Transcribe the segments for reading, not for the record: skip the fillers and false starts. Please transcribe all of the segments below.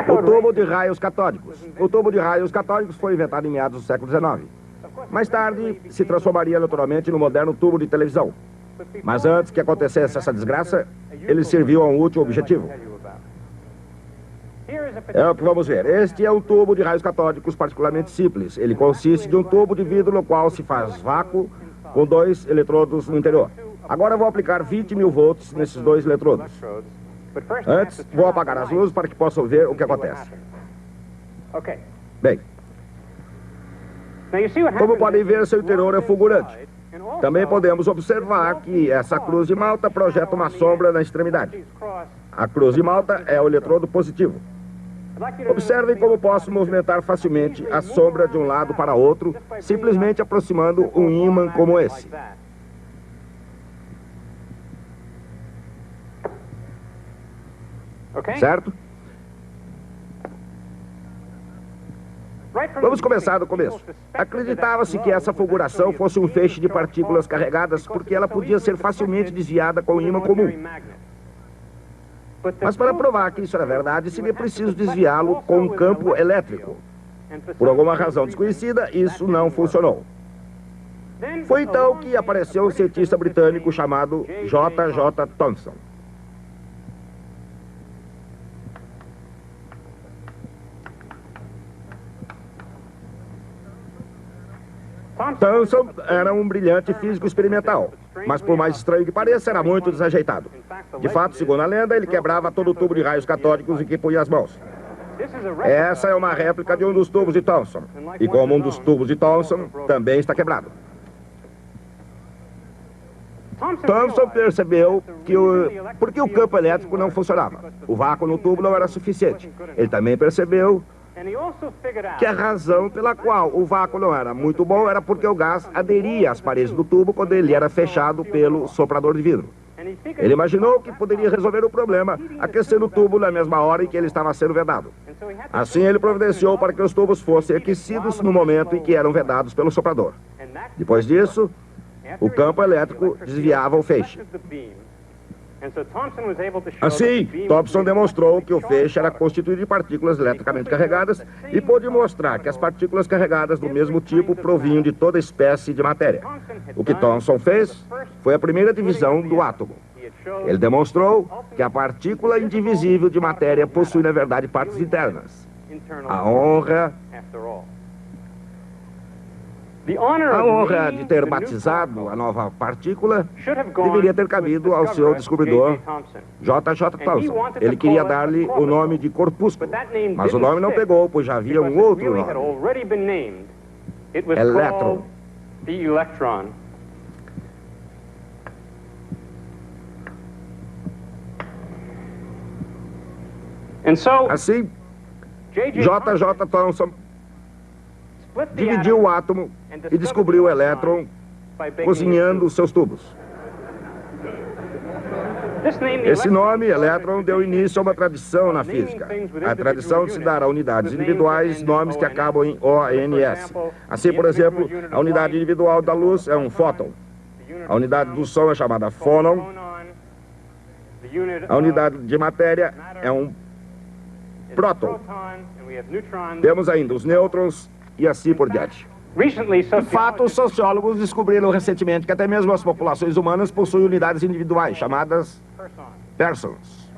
O tubo de raios catódicos. O tubo de raios catódicos foi inventado em meados do século XIX. Mais tarde, se transformaria naturalmente no moderno tubo de televisão. Mas antes que acontecesse essa desgraça, ele serviu a um útil objetivo. É o que vamos ver. Este é um tubo de raios catódicos particularmente simples. Ele consiste de um tubo de vidro no qual se faz vácuo com 2 eletrodos no interior. Agora eu vou aplicar 20.000 volts nesses 2 eletrodos. Antes, vou apagar as luzes para que possam ver o que acontece. Bem, como podem ver, seu interior é fulgurante. Também podemos observar que essa cruz de malta projeta uma sombra na extremidade. A cruz de malta é o eletrodo positivo. Observem como posso movimentar facilmente a sombra de um lado para outro, simplesmente aproximando um ímã como esse. Certo? Vamos começar do começo. Acreditava-se que essa fulguração fosse um feixe de partículas carregadas porque ela podia ser facilmente desviada com um ímã comum. Mas para provar que isso era verdade, seria preciso desviá-lo com um campo elétrico. Por alguma razão desconhecida, isso não funcionou. Foi então que apareceu um cientista britânico chamado J.J. Thomson. Thomson era um brilhante físico experimental, mas por mais estranho que pareça, era muito desajeitado. De fato, segundo a lenda, ele quebrava todo o tubo de raios catódicos em que punha as mãos. Essa é uma réplica de um dos tubos de Thomson, e como um dos tubos de Thomson também está quebrado. Thomson percebeu por que o campo elétrico não funcionava. O vácuo no tubo não era suficiente. Ele também percebeu que a razão pela qual o vácuo não era muito bom era porque o gás aderia às paredes do tubo quando ele era fechado pelo soprador de vidro. Ele imaginou que poderia resolver o problema aquecendo o tubo na mesma hora em que ele estava sendo vedado. Assim, ele providenciou para que os tubos fossem aquecidos no momento em que eram vedados pelo soprador. Depois disso, o campo elétrico desviava o feixe. Assim, Thomson demonstrou que o feixe era constituído de partículas eletricamente carregadas e pôde mostrar que as partículas carregadas do mesmo tipo provinham de toda espécie de matéria. O que Thomson fez foi a primeira divisão do átomo. Ele demonstrou que a partícula indivisível de matéria possui, na verdade, partes internas. A honra de ter batizado a nova partícula deveria ter cabido ao seu descobridor, J.J. Thomson. Ele queria dar-lhe o nome de corpúsculo, mas o nome não pegou, pois já havia um outro nome. Elétron. Assim, J.J. Thomson dividiu o átomo e descobriu o elétron cozinhando seus tubos. Esse nome, elétron, deu início a uma tradição na física. A tradição de se dar a unidades individuais nomes que acabam em ONS. Assim, por exemplo, a unidade individual da luz é um fóton. A unidade do som é chamada fônon. A unidade de matéria é um próton. Temos ainda os nêutrons e assim por diante. De fato, os sociólogos descobriram recentemente que até mesmo as populações humanas possuem unidades individuais, chamadas persons.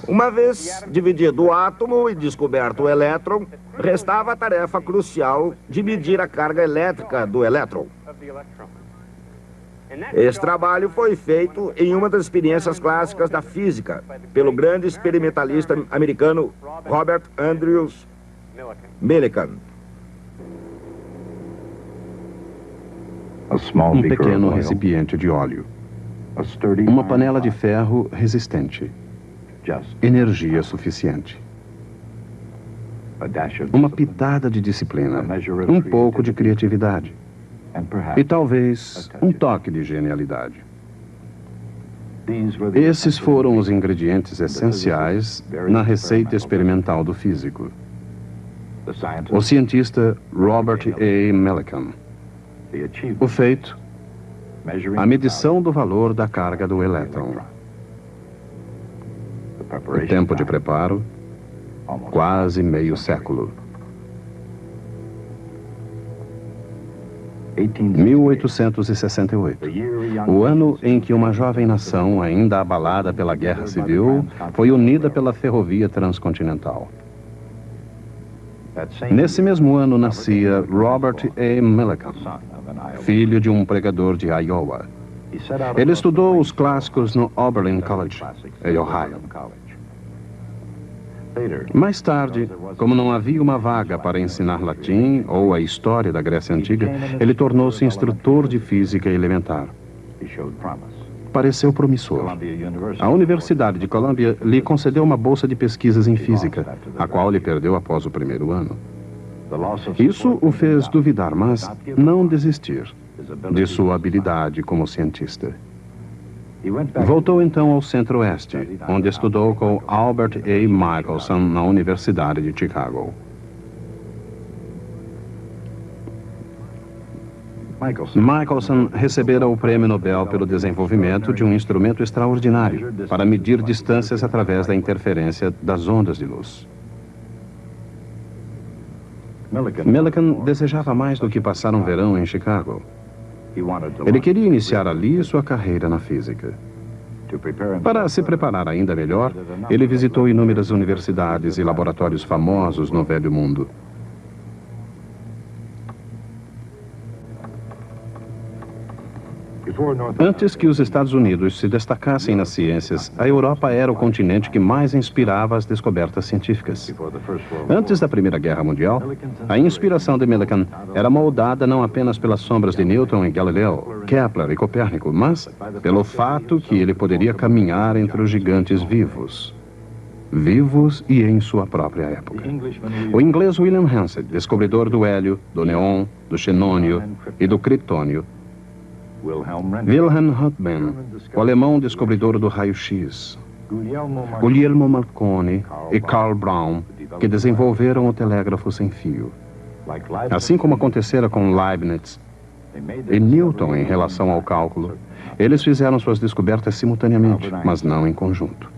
Uma vez dividido o átomo e descoberto o elétron, restava a tarefa crucial de medir a carga elétrica do elétron. Esse trabalho foi feito em uma das experiências clássicas da física, pelo grande experimentalista americano Robert Andrews Millikan. Um pequeno recipiente de óleo, uma panela de ferro resistente, energia suficiente, uma pitada de disciplina, um pouco de criatividade. E talvez um toque de genialidade. Esses foram os ingredientes essenciais na receita experimental do físico, o cientista Robert A. Millikan. O feito A medição do valor da carga do elétron. O tempo de preparo, quase meio século. 1868. O ano em que uma jovem nação, ainda abalada pela Guerra Civil, foi unida pela ferrovia transcontinental. Nesse mesmo ano nascia Robert A. Millikan, filho de um pregador de Iowa. Ele estudou os clássicos no Oberlin College, em Ohio. Mais tarde, como não havia uma vaga para ensinar latim ou a história da Grécia Antiga, ele tornou-se instrutor de física elementar. Pareceu promissor. A Universidade de Columbia lhe concedeu uma bolsa de pesquisas em física, a qual ele perdeu após o primeiro ano. Isso o fez duvidar, mas não desistir de sua habilidade como cientista. Voltou então ao Centro-Oeste, onde estudou com Albert A. Michelson na Universidade de Chicago. Michelson recebera o Prêmio Nobel pelo desenvolvimento de um instrumento extraordinário para medir distâncias através da interferência das ondas de luz. Millikan desejava mais do que passar um verão em Chicago. Ele queria iniciar ali sua carreira na física. Para se preparar ainda melhor, ele visitou inúmeras universidades e laboratórios famosos no Velho Mundo. Antes que os Estados Unidos se destacassem nas ciências, a Europa era o continente que mais inspirava as descobertas científicas. Antes da Primeira Guerra Mundial, a inspiração de Millikan era moldada não apenas pelas sombras de Newton e Galileu, Kepler e Copérnico, mas pelo fato que ele poderia caminhar entre os gigantes vivos. Vivos e em sua própria época. O inglês William Herschel, descobridor do hélio, do neon, do xenônio e do criptônio, Wilhelm Röntgen, o alemão descobridor do raio-x, Guglielmo Marconi e Karl Braun, que desenvolveram o telégrafo sem fio. Assim como acontecera com Leibniz e Newton em relação ao cálculo, eles fizeram suas descobertas simultaneamente, mas não em conjunto.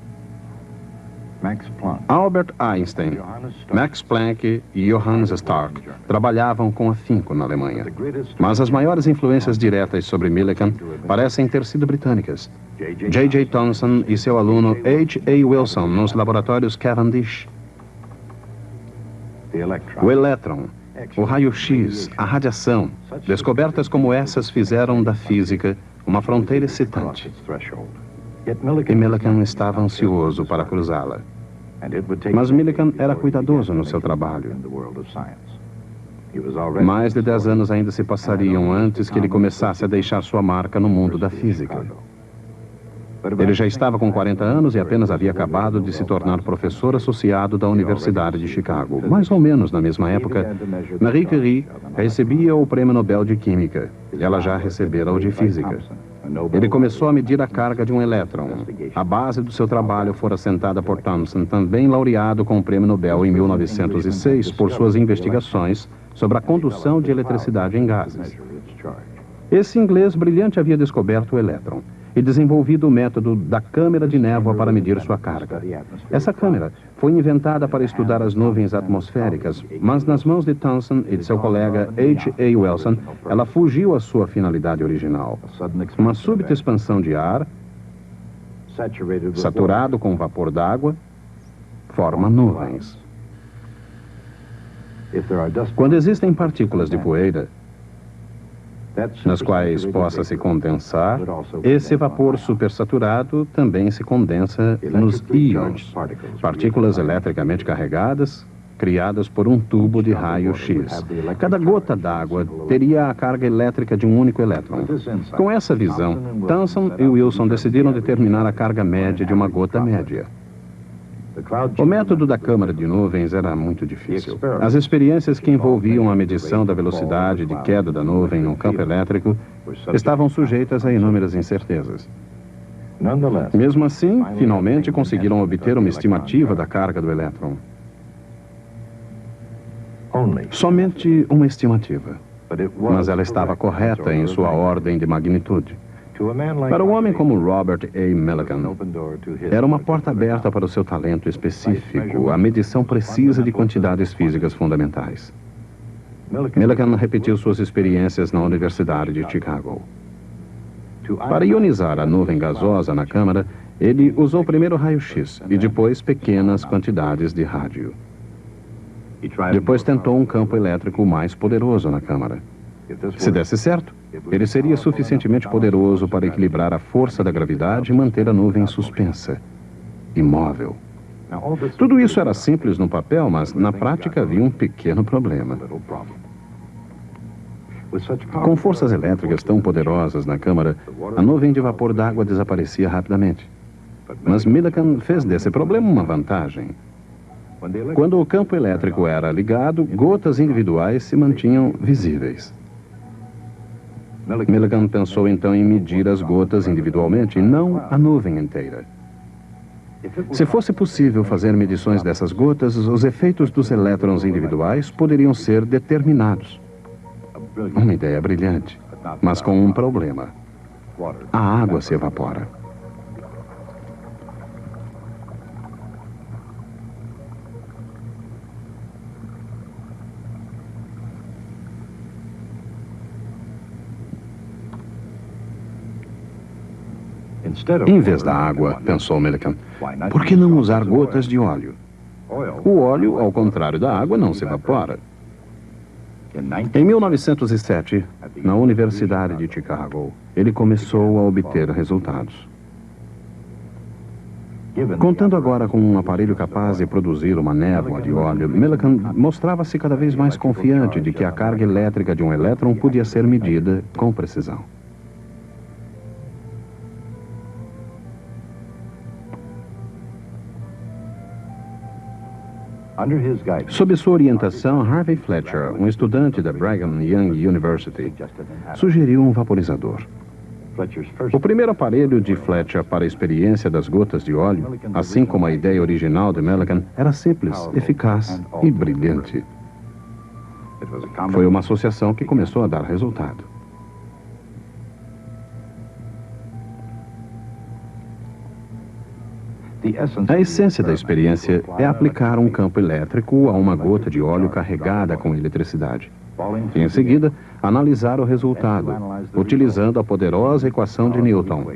Albert Einstein, Max Planck e Johannes Stark trabalhavam com afinco na Alemanha. Mas as maiores influências diretas sobre Millikan parecem ter sido britânicas. J.J. Thomson e seu aluno H.A. Wilson nos laboratórios Cavendish. O elétron, o raio-x, a radiação, descobertas como essas fizeram da física uma fronteira excitante. E Millikan estava ansioso para cruzá-la. Mas Millikan era cuidadoso no seu trabalho. Mais de 10 anos ainda se passariam antes que ele começasse a deixar sua marca no mundo da física. Ele já estava com 40 anos e apenas havia acabado de se tornar professor associado da Universidade de Chicago. Mais ou menos na mesma época, Marie Curie recebia o Prêmio Nobel de Química. Ela já recebera o de Física. Ele começou a medir a carga de um elétron. A base do seu trabalho fora assentada por Thomson, também laureado com o Prêmio Nobel em 1906 por suas investigações sobre a condução de eletricidade em gases. Esse inglês brilhante havia descoberto o elétron e desenvolvido o método da câmara de névoa para medir sua carga. Essa câmara foi inventada para estudar as nuvens atmosféricas, mas nas mãos de Thomson e de seu colega H.A. Wilson, ela fugiu à sua finalidade original. Uma súbita expansão de ar, saturado com vapor d'água, forma nuvens. Quando existem partículas de poeira, nas quais possa se condensar, esse vapor supersaturado também se condensa nos íons, partículas eletricamente carregadas, criadas por um tubo de raio-x. Cada gota d'água teria a carga elétrica de um único elétron. Com essa visão, Thomson e Wilson decidiram determinar a carga média de uma gota média. O método da câmara de nuvens era muito difícil. As experiências que envolviam a medição da velocidade de queda da nuvem no campo elétrico estavam sujeitas a inúmeras incertezas. Mesmo assim, finalmente conseguiram obter uma estimativa da carga do elétron. Somente uma estimativa. mas ela estava correta em sua ordem de magnitude. Para um homem como Robert A. Millikan, era uma porta aberta para o seu talento específico, a medição precisa de quantidades físicas fundamentais. Millikan repetiu suas experiências na Universidade de Chicago. Para ionizar a nuvem gasosa na câmara, ele usou primeiro raio-x e depois pequenas quantidades de rádio. Depois tentou um campo elétrico mais poderoso na câmara. Se desse certo, ele seria suficientemente poderoso para equilibrar a força da gravidade e manter a nuvem suspensa, imóvel. Tudo isso era simples no papel, mas na prática havia um pequeno problema. Com forças elétricas tão poderosas na câmara, a nuvem de vapor d'água desaparecia rapidamente. Mas Millikan fez desse problema uma vantagem. Quando o campo elétrico era ligado, gotas individuais se mantinham visíveis. Millikan pensou então em medir as gotas individualmente, e não a nuvem inteira. Se fosse possível fazer medições dessas gotas, os efeitos dos elétrons individuais poderiam ser determinados. Uma ideia brilhante, mas com um problema. A água se evapora. Em vez da água, pensou Millikan, por que não usar gotas de óleo? O óleo, ao contrário da água, não se evapora. Em 1907, na Universidade de Chicago, ele começou a obter resultados. Contando agora com um aparelho capaz de produzir uma névoa de óleo, Millikan mostrava-se cada vez mais confiante de que a carga elétrica de um elétron podia ser medida com precisão. Sob sua orientação, Harvey Fletcher, um estudante da Brigham Young University, sugeriu um vaporizador. O primeiro aparelho de Fletcher para a experiência das gotas de óleo, assim como a ideia original de Millikan, era simples, eficaz e brilhante. Foi uma associação que começou a dar resultado. A essência da experiência é aplicar um campo elétrico a uma gota de óleo carregada com eletricidade. E, em seguida, analisar o resultado, utilizando a poderosa equação de Newton.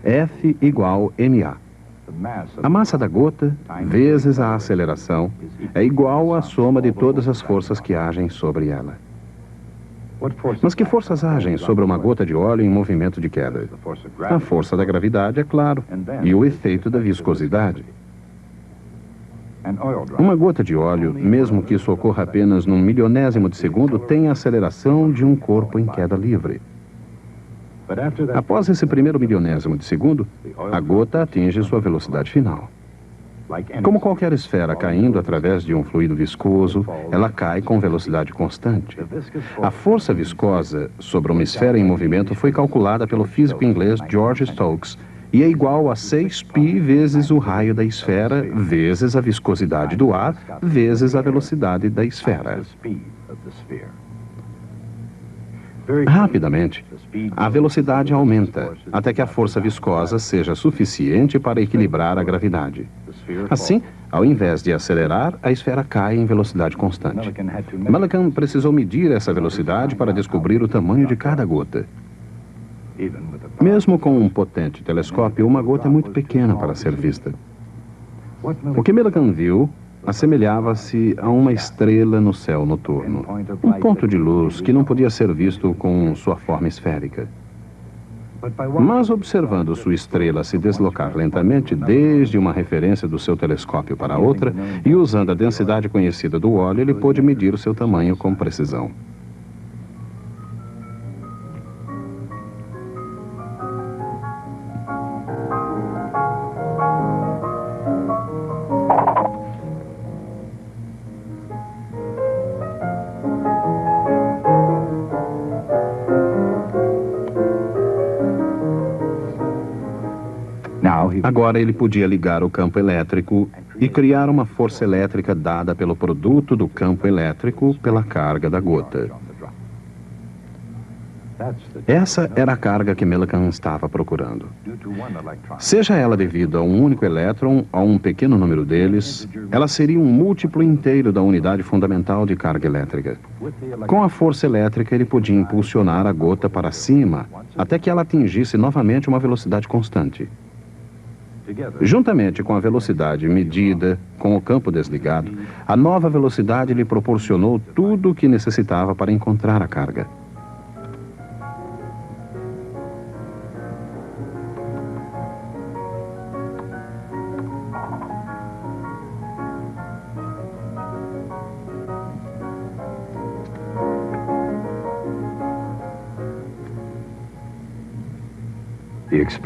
F igual ma. A massa da gota, vezes a aceleração, é igual à soma de todas as forças que agem sobre ela. Mas que forças agem sobre uma gota de óleo em movimento de queda? A força da gravidade, é claro, e o efeito da viscosidade. Uma gota de óleo, mesmo que isso ocorra apenas num milionésimo de segundo, tem a aceleração de um corpo em queda livre. Após esse primeiro milionésimo de segundo, a gota atinge sua velocidade final. Como qualquer esfera caindo através de um fluido viscoso, ela cai com velocidade constante. A força viscosa sobre uma esfera em movimento foi calculada pelo físico inglês George Stokes e é igual a 6π vezes o raio da esfera, vezes a viscosidade do ar, vezes a velocidade da esfera. Rapidamente, a velocidade aumenta, até que a força viscosa seja suficiente para equilibrar a gravidade. Assim, ao invés de acelerar, a esfera cai em velocidade constante. Millikan precisou medir essa velocidade para descobrir o tamanho de cada gota. Mesmo com um potente telescópio, uma gota é muito pequena para ser vista. O que Millikan viu assemelhava-se a uma estrela no céu noturno, um ponto de luz que não podia ser visto com sua forma esférica. Mas observando sua estrela se deslocar lentamente desde uma referência do seu telescópio para outra e usando a densidade conhecida do óleo, ele pôde medir o seu tamanho com precisão. Agora ele podia ligar o campo elétrico e criar uma força elétrica dada pelo produto do campo elétrico pela carga da gota. Essa era a carga que Millikan estava procurando. Seja ela devido a um único elétron ou a um pequeno número deles, ela seria um múltiplo inteiro da unidade fundamental de carga elétrica. Com a força elétrica, ele podia impulsionar a gota para cima até que ela atingisse novamente uma velocidade constante. Juntamente com a velocidade medida, com o campo desligado, a nova velocidade lhe proporcionou tudo o que necessitava para encontrar a carga.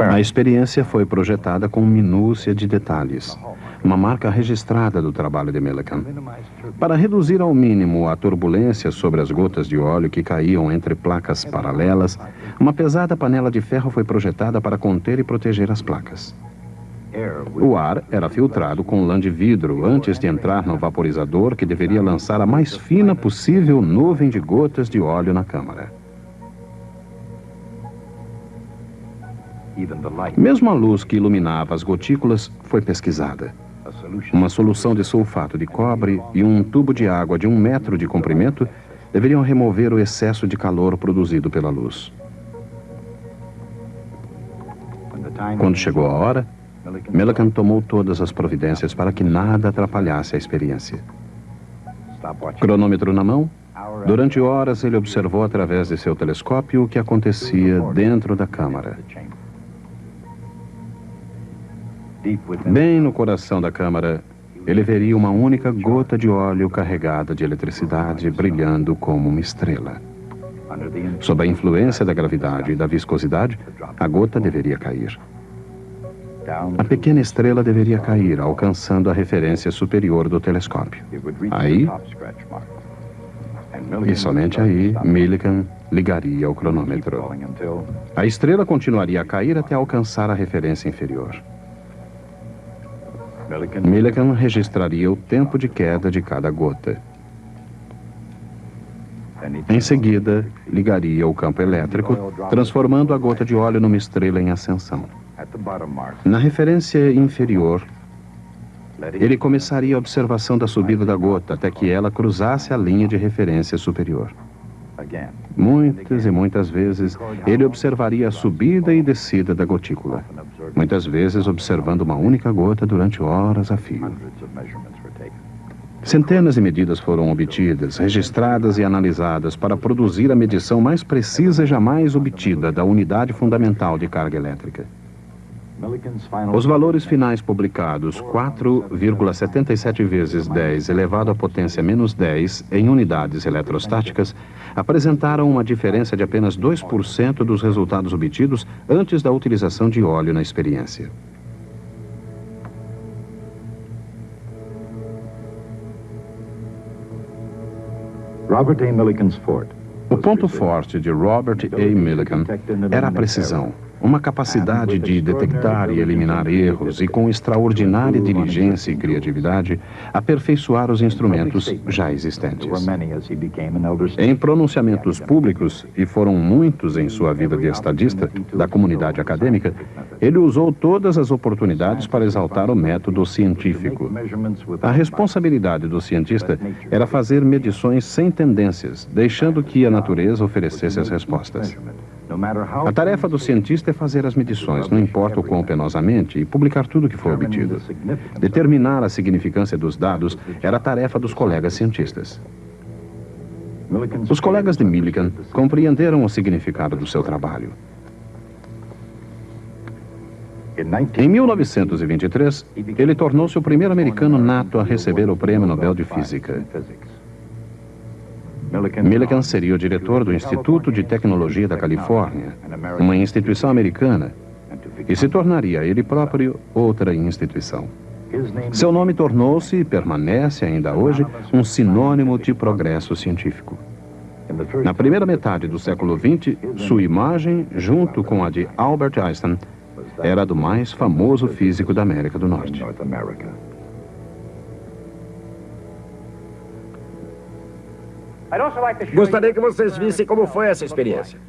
A experiência foi projetada com minúcia de detalhes, uma marca registrada do trabalho de Millikan. Para reduzir ao mínimo a turbulência sobre as gotas de óleo que caíam entre placas paralelas, uma pesada panela de ferro foi projetada para conter e proteger as placas. O ar era filtrado com lã de vidro antes de entrar no vaporizador, que deveria lançar a mais fina possível nuvem de gotas de óleo na câmara. Mesmo a luz que iluminava as gotículas foi pesquisada. Uma solução de sulfato de cobre e um tubo de água de 1 metro de comprimento deveriam remover o excesso de calor produzido pela luz. Quando chegou a hora, Millikan tomou todas as providências para que nada atrapalhasse a experiência. Cronômetro na mão, durante horas ele observou através de seu telescópio o que acontecia dentro da câmara. Bem no coração da câmara, ele veria uma única gota de óleo carregada de eletricidade brilhando como uma estrela. Sob a influência da gravidade e da viscosidade, a gota deveria cair. A pequena estrela deveria cair, alcançando a referência superior do telescópio. Aí, e somente aí, Millikan ligaria o cronômetro. A estrela continuaria a cair até alcançar a referência inferior. Millikan registraria o tempo de queda de cada gota. Em seguida, ligaria o campo elétrico, transformando a gota de óleo numa estrela em ascensão. Na referência inferior, ele começaria a observação da subida da gota até que ela cruzasse a linha de referência superior. Muitas e muitas vezes, ele observaria a subida e descida da gotícula. Muitas vezes observando uma única gota durante horas a fio. Centenas de medidas foram obtidas, registradas e analisadas para produzir a medição mais precisa jamais obtida da unidade fundamental de carga elétrica. Os valores finais publicados, 4,77 vezes 10 elevado à potência menos 10 em unidades eletrostáticas, apresentaram uma diferença de apenas 2% dos resultados obtidos antes da utilização de óleo na experiência. O ponto forte de Robert A. Millikan era a precisão. Uma capacidade de detectar e eliminar erros e, com extraordinária diligência e criatividade, aperfeiçoar os instrumentos já existentes. Em pronunciamentos públicos, e foram muitos em sua vida de estadista, da comunidade acadêmica, ele usou todas as oportunidades para exaltar o método científico. A responsabilidade do cientista era fazer medições sem tendências, deixando que a natureza oferecesse as respostas. A tarefa do cientista é fazer as medições, não importa o quão penosamente, e publicar tudo o que for obtido. Determinar a significância dos dados era a tarefa dos colegas cientistas. Os colegas de Millikan compreenderam o significado do seu trabalho. Em 1923, ele tornou-se o primeiro americano nato a receber o Prêmio Nobel de Física. Millikan seria o diretor do Instituto de Tecnologia da Califórnia, uma instituição americana, e se tornaria ele próprio outra instituição. Seu nome tornou-se e permanece ainda hoje um sinônimo de progresso científico. Na primeira metade do século XX, sua imagem, junto com a de Albert Einstein, era a do mais famoso físico da América do Norte. Gostaria que vocês vissem como foi essa experiência.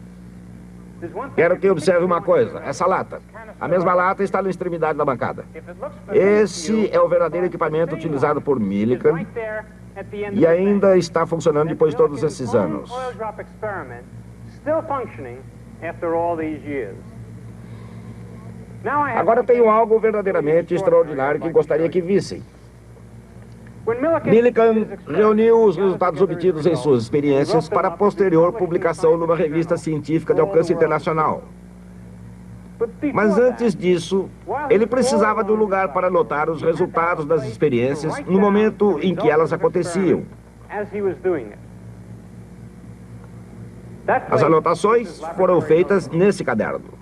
Quero que observe uma coisa. Essa lata. A mesma lata está na extremidade da bancada. Esse é o verdadeiro equipamento utilizado por Millikan e ainda está funcionando depois de todos esses anos. Agora tenho algo verdadeiramente extraordinário que gostaria que vissem. Millikan reuniu os resultados obtidos em suas experiências para posterior publicação numa revista científica de alcance internacional. Mas antes disso, ele precisava de um lugar para anotar os resultados das experiências no momento em que elas aconteciam. As anotações foram feitas nesse caderno.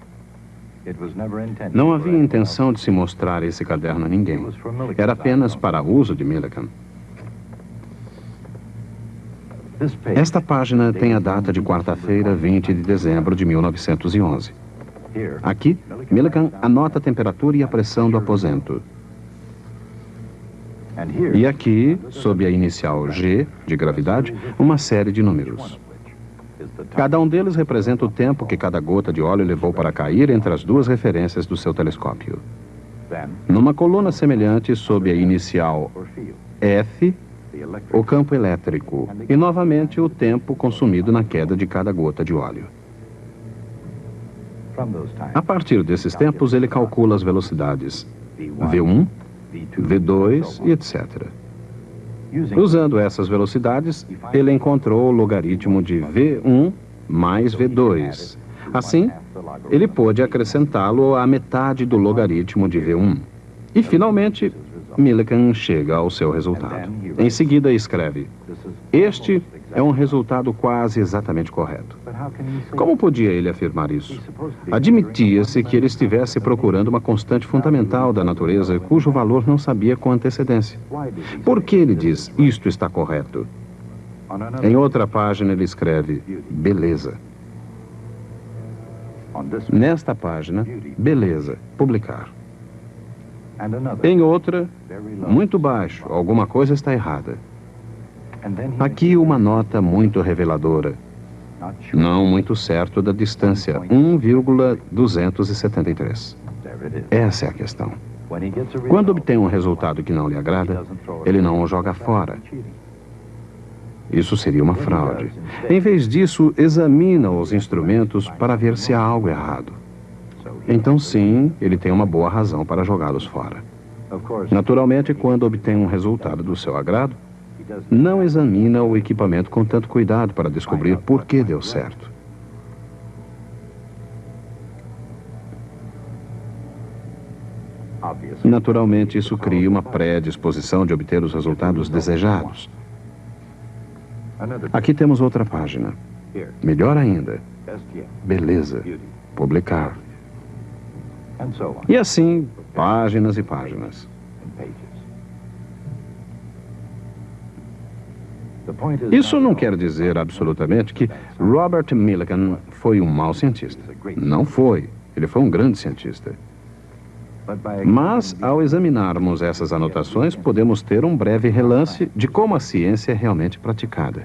Não havia intenção de se mostrar esse caderno a ninguém. Era apenas para uso de Millikan. Esta página tem a data de quarta-feira, 20 de dezembro de 1911. Aqui, Millikan anota a temperatura e a pressão do aposento. E aqui, sob a inicial G, de gravidade, uma série de números. Cada um deles representa o tempo que cada gota de óleo levou para cair entre as duas referências do seu telescópio. Numa coluna semelhante, sob a inicial F, o campo elétrico e, novamente, o tempo consumido na queda de cada gota de óleo. A partir desses tempos, ele calcula as velocidades V1, V2 e etc. Usando essas velocidades, ele encontrou o logaritmo de V1 mais V2. Assim, ele pôde acrescentá-lo à metade do logaritmo de V1. E, finalmente, Millikan chega ao seu resultado. Em seguida, escreve: este é um resultado quase exatamente correto. Como podia ele afirmar isso? Admitia-se que ele estivesse procurando uma constante fundamental da natureza cujo valor não sabia com antecedência. Por que ele diz, isto está correto? Em outra página ele escreve, beleza. Nesta página, beleza, publicar. Em outra, muito baixo, alguma coisa está errada. Aqui uma nota muito reveladora. Não muito certo da distância, 1,273. Essa é a questão. Quando obtém um resultado que não lhe agrada, ele não o joga fora. Isso seria uma fraude. Em vez disso, examina os instrumentos para ver se há algo errado. Então, sim, ele tem uma boa razão para jogá-los fora. Naturalmente, quando obtém um resultado do seu agrado, não examina o equipamento com tanto cuidado para descobrir por que deu certo. Naturalmente, isso cria uma predisposição de obter os resultados desejados. Aqui temos outra página. Melhor ainda. Beleza. Publicar. E assim, páginas e páginas. Isso não quer dizer absolutamente que Robert Millikan foi um mau cientista. Não foi. Ele foi um grande cientista. Mas, ao examinarmos essas anotações, podemos ter um breve relance de como a ciência é realmente praticada.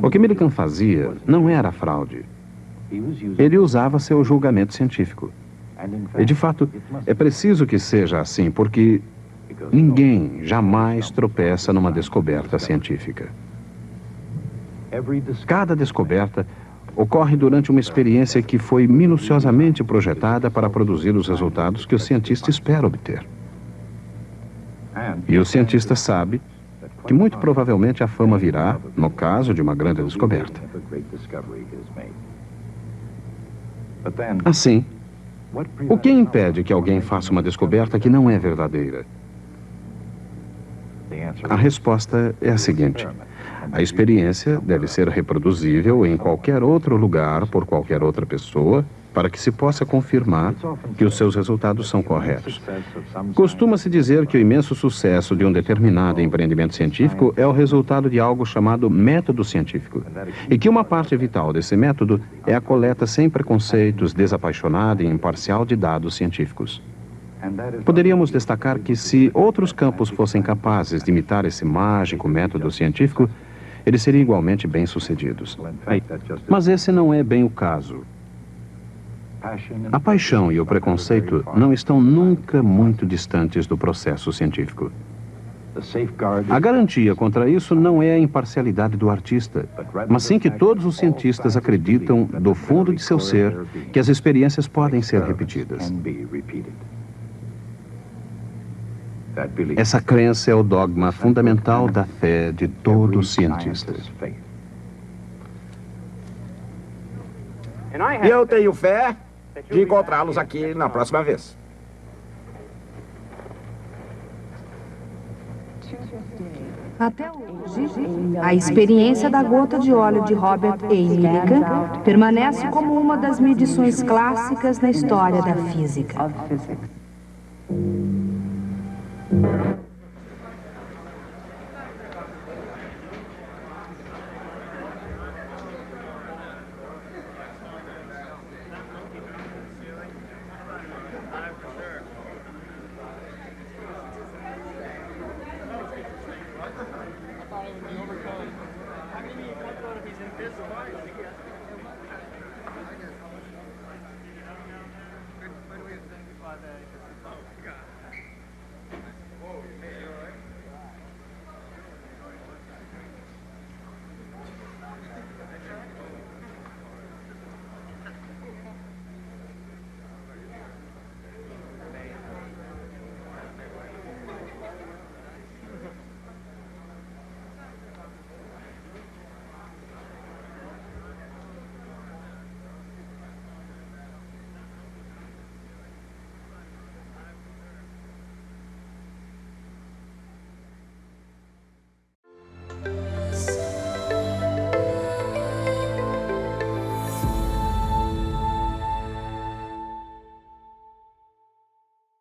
O que Millikan fazia não era fraude. Ele usava seu julgamento científico. E, de fato, é preciso que seja assim, porque ninguém jamais tropeça numa descoberta científica. Cada descoberta ocorre durante uma experiência que foi minuciosamente projetada para produzir os resultados que o cientista espera obter. E o cientista sabe que muito provavelmente a fama virá no caso de uma grande descoberta. Assim, o que impede que alguém faça uma descoberta que não é verdadeira? A resposta é a seguinte: a experiência deve ser reproduzível em qualquer outro lugar por qualquer outra pessoa para que se possa confirmar que os seus resultados são corretos. Costuma-se dizer que o imenso sucesso de um determinado empreendimento científico é o resultado de algo chamado método científico, e que uma parte vital desse método é a coleta sem preconceitos, desapaixonada e imparcial de dados científicos. Poderíamos destacar que se outros campos fossem capazes de imitar esse mágico método científico, eles seriam igualmente bem-sucedidos. Mas esse não é bem o caso. A paixão e o preconceito não estão nunca muito distantes do processo científico. A garantia contra isso não é a imparcialidade do artista, mas sim que todos os cientistas acreditam, do fundo de seu ser, que as experiências podem ser repetidas. Essa crença é o dogma fundamental da fé de todo cientista. E eu tenho fé de encontrá-los aqui na próxima vez. Até hoje, a experiência da gota de óleo de Robert A. Millikan permanece como uma das medições clássicas na história da física. I thought it would be overcome. How can you be in front of if he's invisible?